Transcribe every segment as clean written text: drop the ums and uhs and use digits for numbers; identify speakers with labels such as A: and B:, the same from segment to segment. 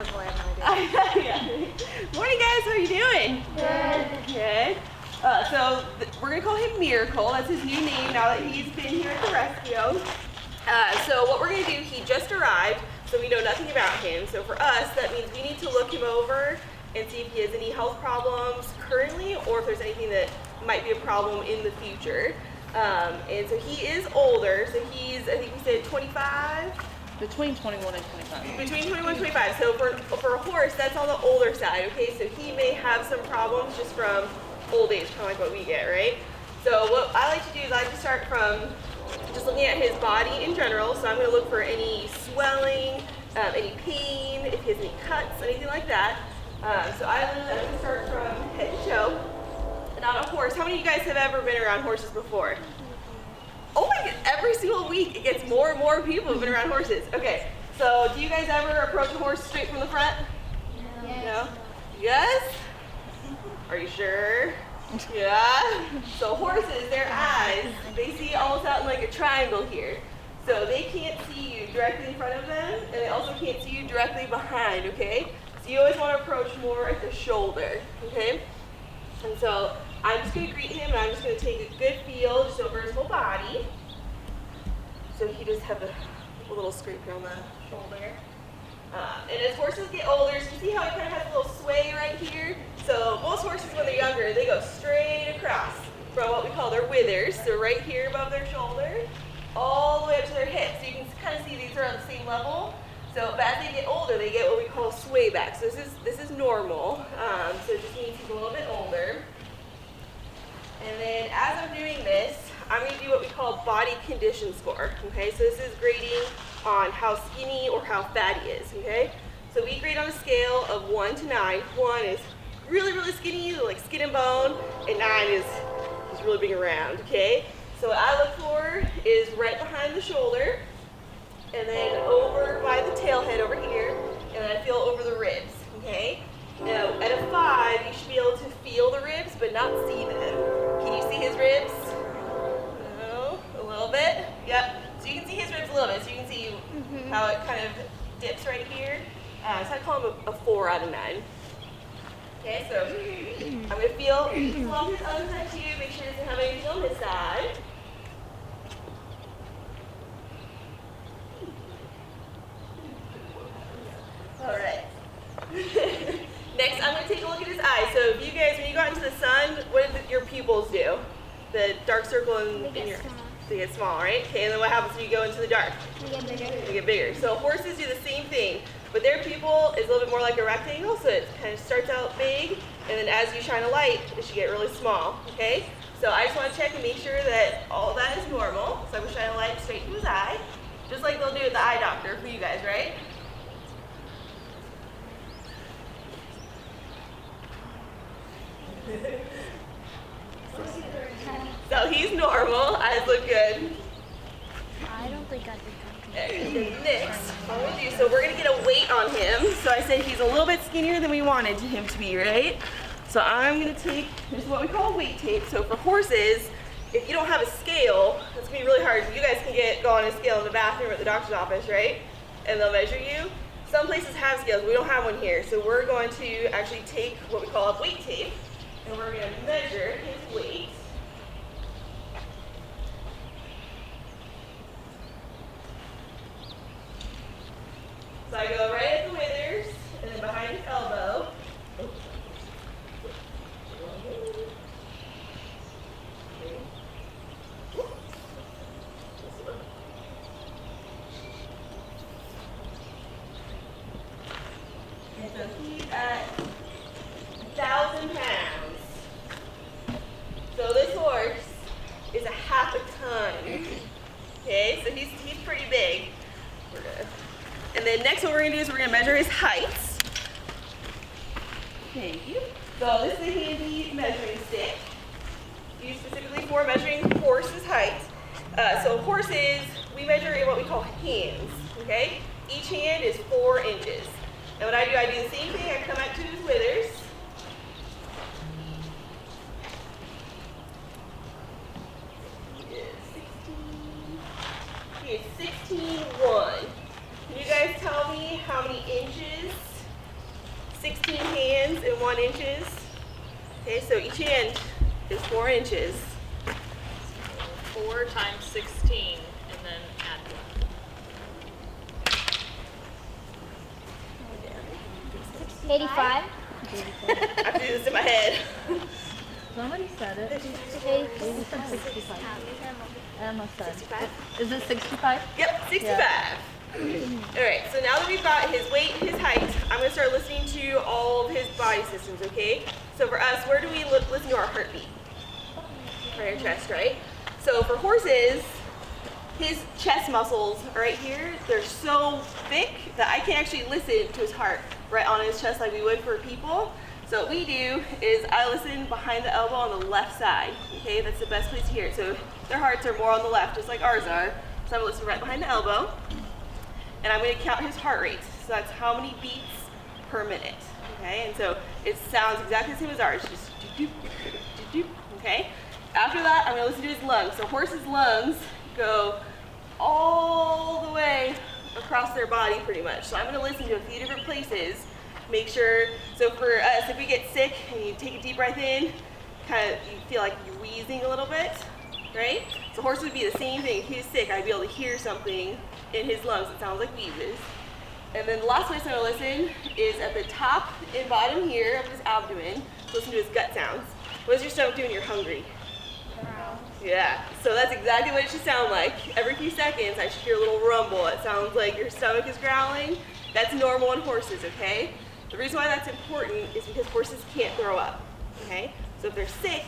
A: Yeah. Morning guys, how are you doing?
B: Good.
A: Good. We're going to call him Miracle. That's his new name now that he's been here at the rescue. So what we're going to do, he just arrived, so we know nothing about him. So for us, that means we need to look him over and see if he has any health problems currently or if there's anything that might be a problem in the future. And so he is older, so he's, I think we said 25?
B: Between 21 and 25.
A: Between 21 and 25. So for a horse, that's on the older side, okay? So he may have some problems just from old age, kind of like what we get, right? So what I like to do is I like to start from just looking at his body in general. So I'm going to look for any swelling, any pain, if he has any cuts, anything like that. So I'm going to start from head to toe. And on a horse, how many of you guys have ever been around horses before? Oh my God, every single week it gets more and more people who've been around horses. Okay, so do you guys ever approach a horse straight from the front? No? Yes? Are you sure? Yeah? So horses, their eyes, they see almost out in like a triangle here. So they can't see you directly in front of them, and they also can't see you directly behind, okay? So you always want to approach more at the shoulder, okay? And so I'm just going to greet him, and I'm just going to take a good feel just over his whole body. So he just have a little scrape here on the shoulder. And as horses get older, so you see how he kind of has a little sway right here? So most horses, when they're younger, they go straight across from what we call their withers, so right here above their shoulder, all the way up to their hips. So you can kind of see these are on the same level. So, but as they get older, they get what we call sway back. So this is normal. So it just means he's a little bit older. And then as I'm doing this, I'm going to do what we call body condition score. Okay, so this is grading on how skinny or how fat he is. Okay, so we grade on a scale of 1 to 9. 1 is really, really skinny, like skin and bone, and 9 is he's really big around. Okay, so what I look for is right behind the shoulder, and then over by the tail head over here, and then I feel over the ribs. Okay, now at a 5, you should be able to feel the ribs but not see them. Can you see his ribs? No, a little bit. Yep. So you can see his ribs a little bit. So you can see how it kind of dips right here. So I call him a 4 out of 9. Okay, so I'm going to feel along his other side too. Make sure he doesn't have anything on this side. All right. Next, I'm going to take a look at his eyes. So if you guys, when you go out into the sun, what do your pupils do? The dark circle in your... They get small, right? Okay, and then what happens when you go into the dark?
B: They get bigger.
A: They get bigger. So horses do the same thing, but their pupil is a little bit more like a rectangle, so it kind of starts out big, and then as you shine a light, it should get really small, okay? So I just want to check and make sure that all that is normal. So I'm going to shine a light straight to his eye, just like they'll do at the eye doctor for you guys, right? So he's normal, eyes look good.
B: I don't think I can come.
A: Next, what we'll do, so we're going to get a weight on him. So I said he's a little bit skinnier than we wanted him to be, right? So I'm going to take, this is what we call weight tape. So for horses, if you don't have a scale, it's going to be really hard. You guys can go on a scale in the bathroom or at the doctor's office, right? And they'll measure you. Some places have scales, we don't have one here. So we're going to actually take what we call a weight tape, and we're going to measure his weight. So I go right at the withers, and then behind his elbow. And so he's at 1,000 pounds. So this horse is a half a ton. Okay, so he's pretty big. We're good. And then next what we're going to do is we're going to measure his heights. Thank you. So this is a handy measuring stick used specifically for measuring horses' height. So horses, we measure in what we call hands, okay? Each hand is 4 inches. And what I do the same thing. I come out to his withers. He is 16.1. Can you guys tell me how many inches 16 hands and 1 inches. Okay, so each hand is 4 inches.
C: 4 times 16, and then add 1.
B: 85.
A: I have to do this in my head.
D: Somebody said it. Maybe said 65. Emma said.
A: 65?
D: Is it 65?
A: Yep, 65. All right, so now that we've got his weight, his height, I'm gonna start listening to all of his body systems, okay? So for us, where do we listen to our heartbeat? Right, our chest, right? So for horses, his chest muscles are right here. They're so thick that I can actually listen to his heart right on his chest like we would for people. So what we do is I listen behind the elbow on the left side, okay? That's the best place to hear it. So their hearts are more on the left, just like ours are. So I'm gonna listen right behind the elbow, and I'm gonna count his heart rate. So that's how many beats per minute, okay? And so it sounds exactly the same as ours, just do-do, do-do, okay? After that, I'm gonna listen to his lungs. So horses' lungs go all the way across their body pretty much. So I'm gonna listen to a few different places, make sure, so for us, if we get sick and you take a deep breath in, kind of, you feel like you're wheezing a little bit, right? So horses would be the same thing. If he was sick, I'd be able to hear something in his lungs that sounds like wheezes. And then the last place I'm gonna listen is at the top and bottom here of his abdomen. Listen to his gut sounds. What does your stomach do when you're hungry? Yeah, so that's exactly what it should sound like. Every few seconds, I should hear a little rumble. It sounds like your stomach is growling. That's normal in horses, okay? The reason why that's important is because horses can't throw up, okay? So if they're sick,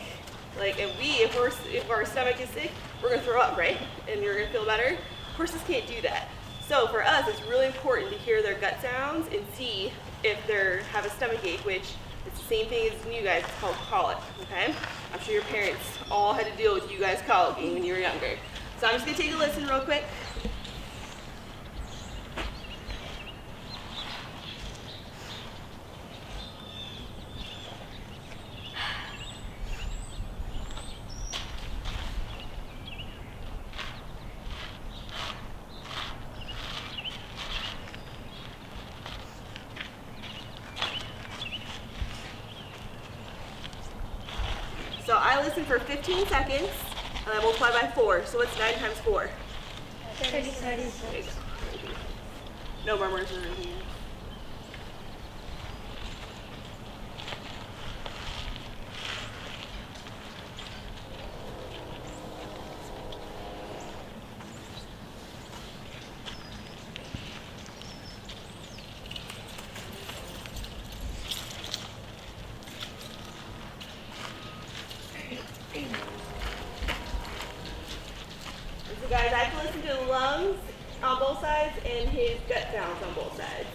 A: like if our stomach is sick, we're gonna throw up, right? And you're gonna feel better. Horses can't do that. So for us, it's really important to hear their gut sounds and see if they have a stomach ache, which it's the same thing as you guys, it's called colic, okay? I'm sure your parents all had to deal with you guys colicking when you were younger. So I'm just gonna take a listen real quick. So I listen for 15 seconds, and I multiply by 4. So what's 9 times 4?
B: 36.
A: There you go. No murmurs or anything. So guys, I have to listen to the lungs on both sides and his gut sounds on both sides.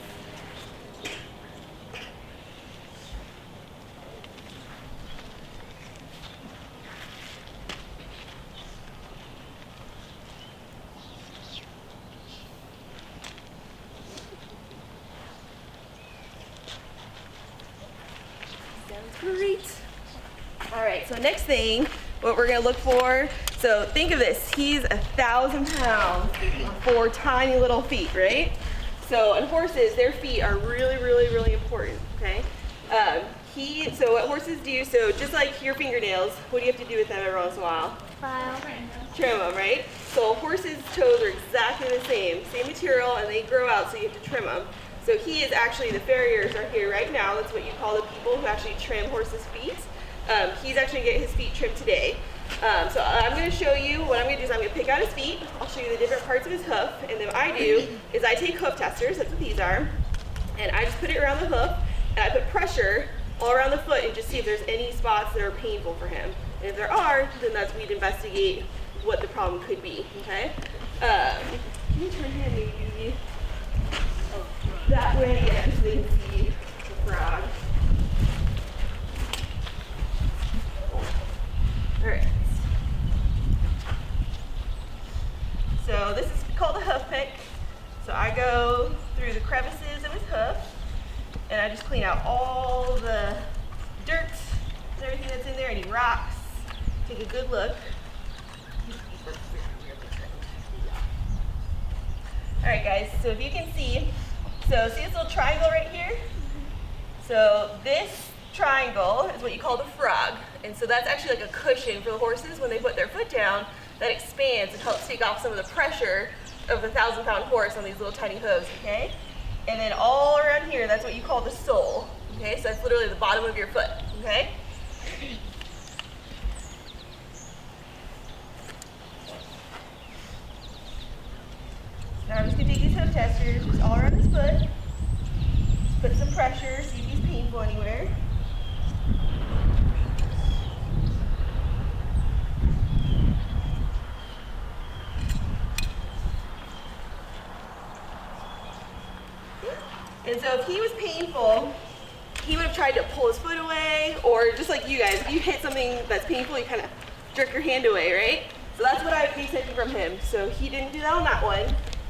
A: Sounds great. All right, so next thing, what we're gonna look for, so think of this, he's 1,000 pounds on 4 tiny little feet, right? So in horses, their feet are really, really, really important, okay? So what horses do, so just like your fingernails, what do you have to do with them every once in a while?
B: File.
A: Trim them, right? So horses' toes are exactly the same material, and they grow out, so you have to trim them. So he is actually, the farriers are here right now. That's what you call the people who actually trim horses' feet. He's actually gonna get his feet trimmed today. So I'm gonna show you, what I'm gonna do is I'm gonna pick out his feet. I'll show you the different parts of his hoof, and then what I do is I take hoof testers, that's what these are, and I just put it around the hoof, and I put pressure all around the foot and just see if there's any spots that are painful for him. And if there are, then we'd investigate what the problem could be, okay? Can you turn him maybe that way again so they can see the frog? All right. So this is called a hoof pick. So I go through the crevices of his hoof, and I just clean out all the dirt and everything that's in there, any rocks. Take a good look. All right, guys, so if you can see, so see this little triangle right here? So this triangle is what you call the frog. And so that's actually like a cushion for the horses when they put their foot down that expands and helps take off some of the pressure of the 1,000-pound horse on these little tiny hooves, okay? And then all around here, that's what you call the sole, okay? So that's literally the bottom of your foot, okay? Now I'm just gonna take these hoof testers just all around his foot. Just put some pressure, see if he's painful anywhere. And so if he was painful, he would have tried to pull his foot away, or just like you guys, if you hit something that's painful, you kind of jerk your hand away, right? So that's what I expected from him. So he didn't do that on that one.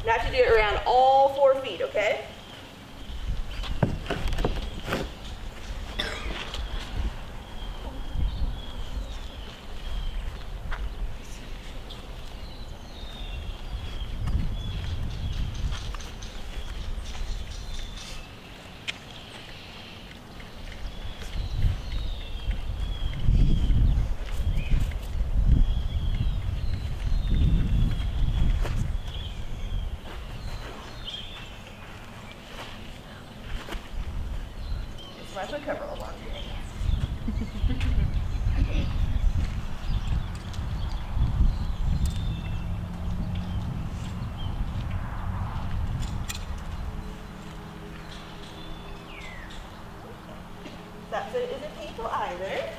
A: Now I have to do it around all 4 feet, okay? My foot cover a little longer. That foot isn't painful either.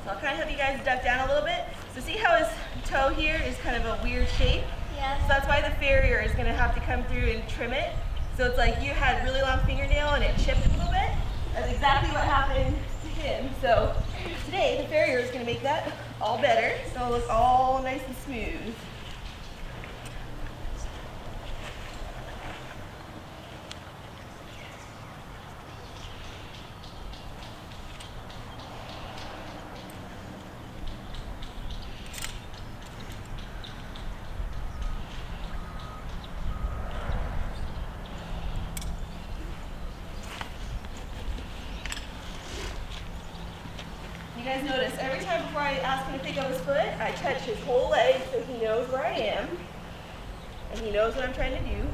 A: So I'll kind of have you guys duck down a little bit. So see how his toe here is kind of a weird shape?
B: Yeah.
A: So that's why the farrier is going to have to come through and trim it. So it's like you had really long fingernail and it chipped a little bit. That's exactly what happened to him. So today the farrier is going to make that all better. So it'll look all nice and smooth. You guys notice every time before I ask him to pick up his foot, I touch his whole leg so he knows where I am and he knows what I'm trying to do.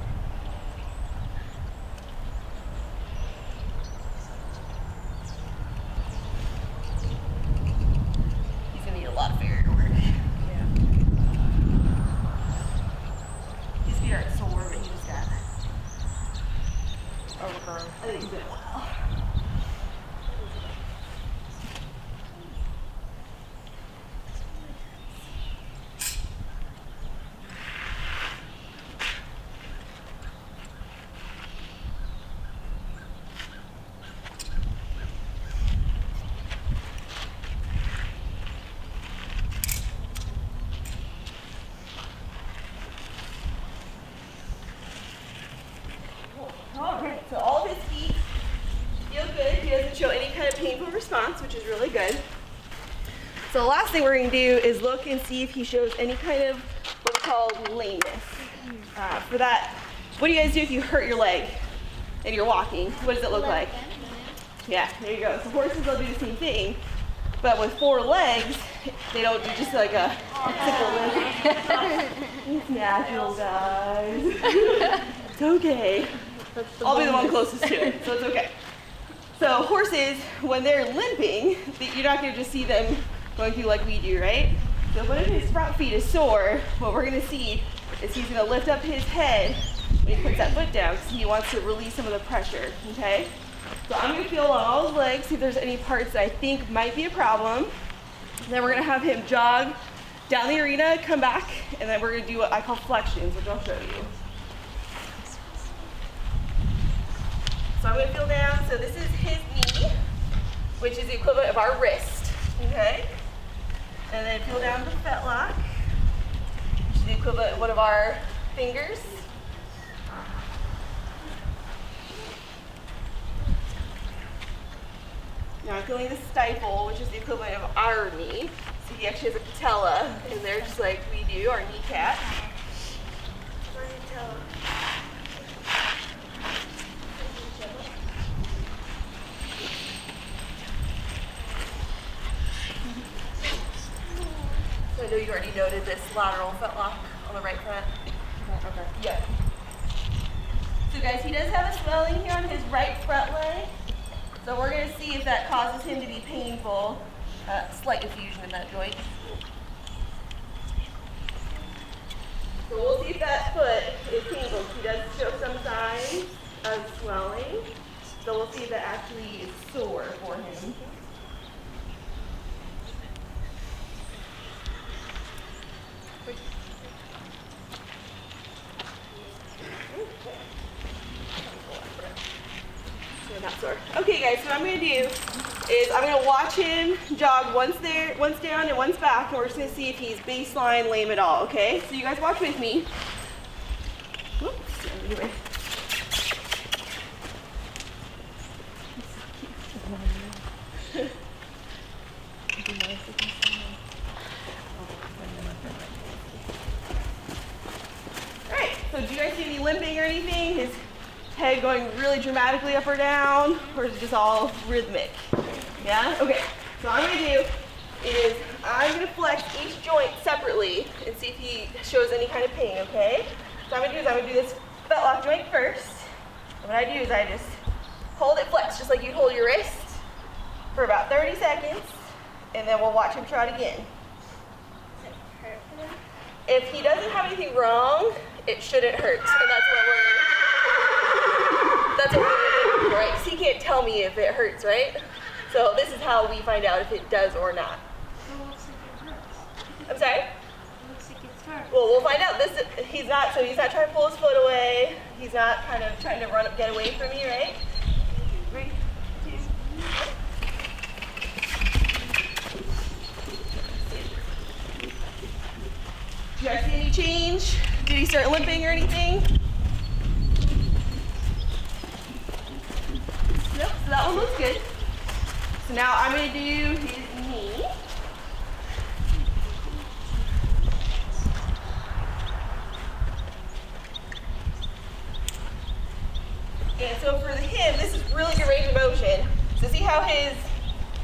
A: He's gonna need a lot of farrier work. Yeah. His feet aren't sore, but he just got overgrown. I think he's been a while. All right, so all of his feet feel good. He doesn't show any kind of painful response, which is really good. So the last thing we're going to do is look and see if he shows any kind of what we call lameness. For that, what do you guys do if you hurt your leg and you're walking? What does it look like? Yeah, there you go. So horses will do the same thing, but with 4 legs, they don't do just like a simple leg. It's natural, guys. It's okay. I'll be the one closest to it, so it's okay. So horses, when they're limping, you're not going to just see them going through like we do, right? So when his front feet is sore, what we're going to see is he's going to lift up his head when he puts that foot down because he wants to release some of the pressure, okay? So I'm going to feel on all his legs, see if there's any parts that I think might be a problem. Then we're going to have him jog down the arena, come back, and then we're going to do what I call flexions, which I'll show you. So I'm going to feel down. So this is his knee, which is the equivalent of our wrist, okay? And then feel down to the fetlock, which is the equivalent of one of our fingers. Now I'm feeling the stifle, which is the equivalent of our knee. So he actually has a patella in there, just like we do, our kneecap. So I know you already noted this lateral footlock on the right front.
D: Okay.
A: Yeah. So guys, he does have a swelling here on his right front leg. So we're going to see if that causes him to be painful. Slight diffusion in that joint. So we'll see if that foot is painful. He does show some signs of swelling. So we'll see if that actually is sore for him. Not sore. Okay guys, so what I'm going to do is I'm going to watch him jog once down and once back, and we're just going to see if he's baseline lame at all, okay? So you guys watch with me. Whoops, anyway. Alright, so do you guys see any limping or anything? His head going really dramatically up or down, or is it just all rhythmic? Yeah? Okay, so what I'm going to do is I'm going to flex each joint separately and see if he shows any kind of pain, okay? So what I'm going to do this fetlock joint first. And what I do is I just hold it flexed, just like you'd hold your wrist, for about 30 seconds, and then we'll watch him try it again. If he doesn't have anything wrong, it shouldn't hurt, and that's what we're looking for, right? Because he can't tell me if it hurts, right? So this is how we find out if it does or not.
B: It looks like it hurts.
A: I'm sorry?
B: It looks like it's hurt.
A: Well, we'll find out. He's not trying to pull his foot away. He's not kind of trying to get away from me, right? 3, 2, 1. Do you guys see any change? Did he start limping or anything? Nope, so that one looks good. So now I'm going to do his knee. And so for him, this is really good range of motion. So see how his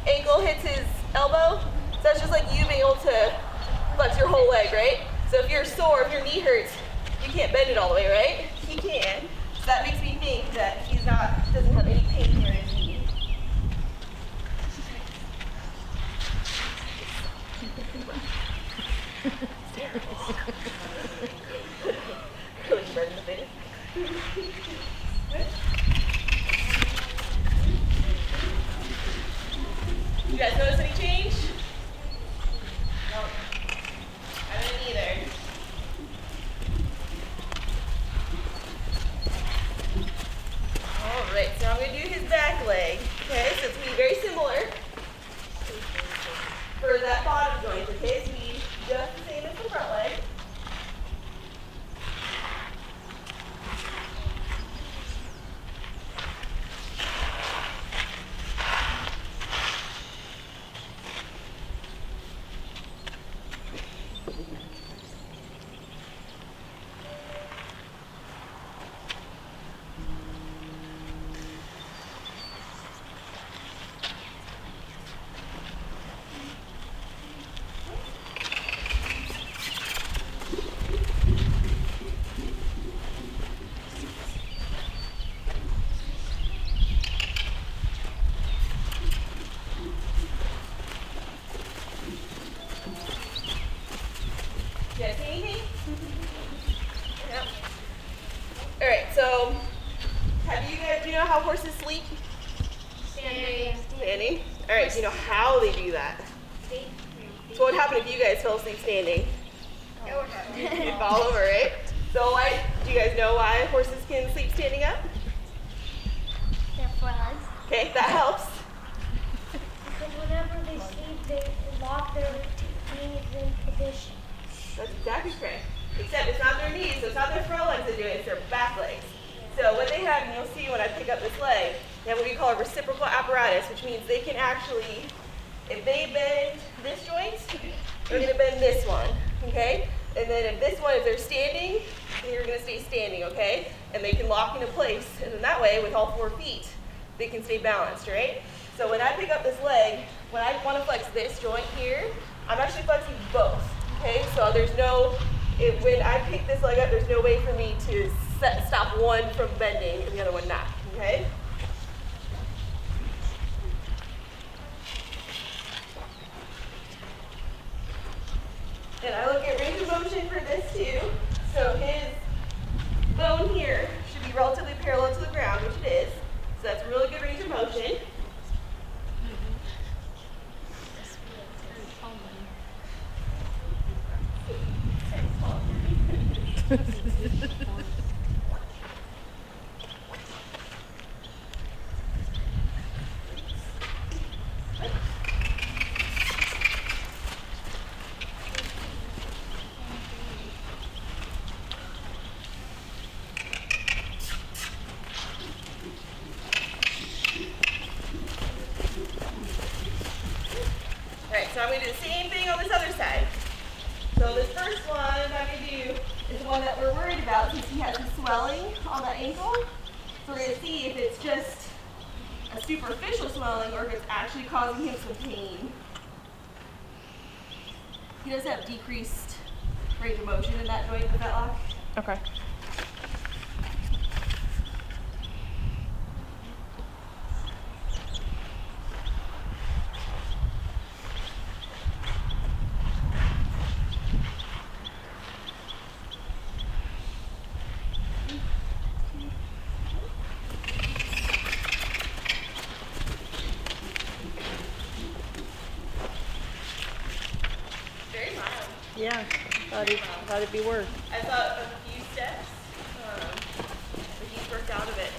A: ankle hits his elbow? So that's just like you being able to flex your whole leg, right? So if you're sore, if your knee hurts, you can't bend it all the way, right? He can. So that makes me think that he's doesn't have any pain here in his knee. Really spreading the face. You guys notice any change? No. I didn't either. All right, so I'm going to do his back leg. Okay, so it's going to be very similar for that bottom joint. Okay, so we just the same as the front leg. You guys see anything? Yep. All right, so do you know how horses sleep? Standing. All right, do you know how they do that? So what would happen if you guys fell asleep standing? You'd fall over, right? So do you guys know why horses can sleep standing up?
B: Their flags.
A: Okay, that helps.
B: Because whenever they sleep, they lock their knees in position.
A: That's exactly correct. Except it's not their knees, so it's not their front legs that do it, it's their back legs. So what they have, and you'll see when I pick up this leg, they have what we call a reciprocal apparatus, which means means they can actually, if they bend this joint, they're gonna bend this one, okay? And then if this one, if they're standing, then you're gonna stay standing, okay? And they can lock into place, and then that way, with all 4 feet, they can stay balanced, right? So when I pick up this leg, when I wanna flex this joint here, I'm actually flexing both, okay? So there's no, when I pick this leg up, there's no way for me to stop one from bending and the other one not, okay? And I look at range of motion for this too. So his bone here should be relatively parallel to the ground, which it is. So that's really good range of motion. Alright, so I'm going to do the same thing on this other side. So this first one I'm going to do is the one that we're worried about since he has the swelling on the ankle. So we're going to see if it's just a superficial swelling or if it's actually causing him some pain. He does have decreased range of motion in that joint with that lock.
D: Okay.
A: Very mild.
D: Yeah, thought it'd be worse.
A: I thought of a few steps, but he's worked out of it.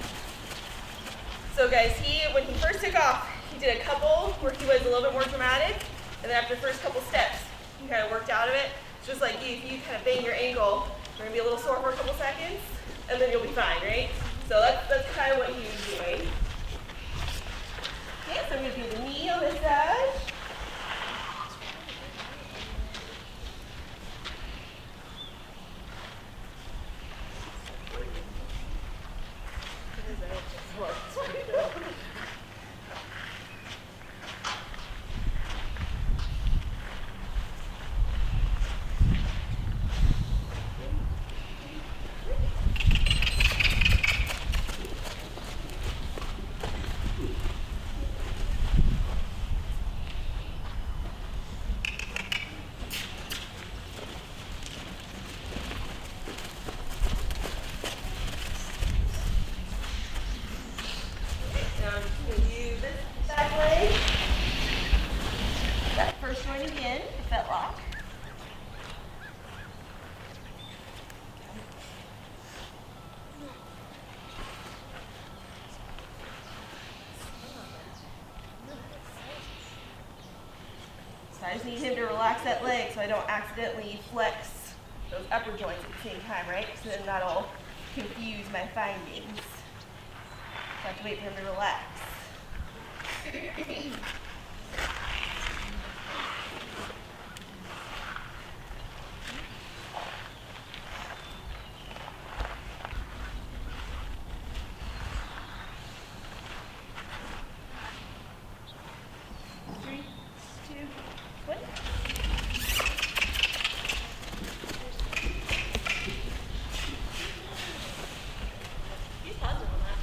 A: So guys, when he first took off, he did a couple where he was a little bit more dramatic, and then after the first couple steps, he kind of worked out of it. It's just like you, if you kind of bang your ankle, you're gonna be a little sore for a couple seconds, and then you'll be fine, right? So that's kind of what he was doing. Okay, so I'm gonna do the knee on this side. Now I'm just going to use this back leg. That first joint again, the fet lock. So I just need him to relax that leg so I don't accidentally flex those upper joints at the same time, right? Because then that'll confuse my findings. So I have to wait for him to relax. Three, two, one.
C: He's positive on that.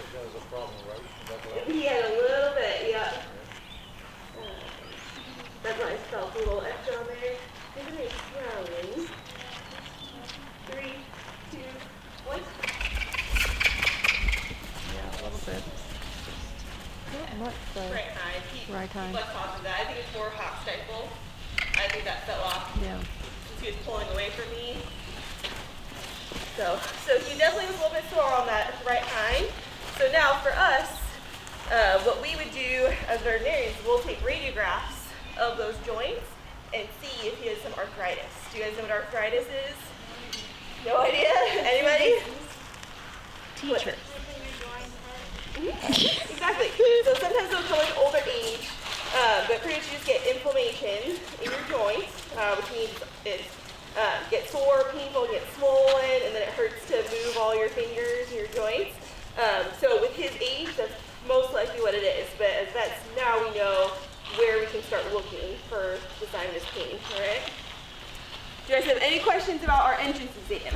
E: Has a problem, right? Is that right?
A: He had a little bit, yeah. That's why I felt
D: time.
A: What's causing that? I think it's more hop stifle. I think that fell off
D: Yeah.
A: since he was pulling away from me. So he definitely was a little bit sore on that right hind. So now for us, what we would do as veterinarians, we'll take radiographs of those joints and see if he has some arthritis. Do you guys know what arthritis is? No idea? Anybody?
D: Teacher.
A: Exactly. So sometimes they'll come with older age, but pretty much you just get inflammation in your joints, which means it gets sore, painful, gets swollen, and then it hurts to move all your fingers and your joints. So with his age, that's most likely what it is. But as vets, now we know where we can start looking for the sign of his pain. All right. Do you guys have any questions about our entrance exam?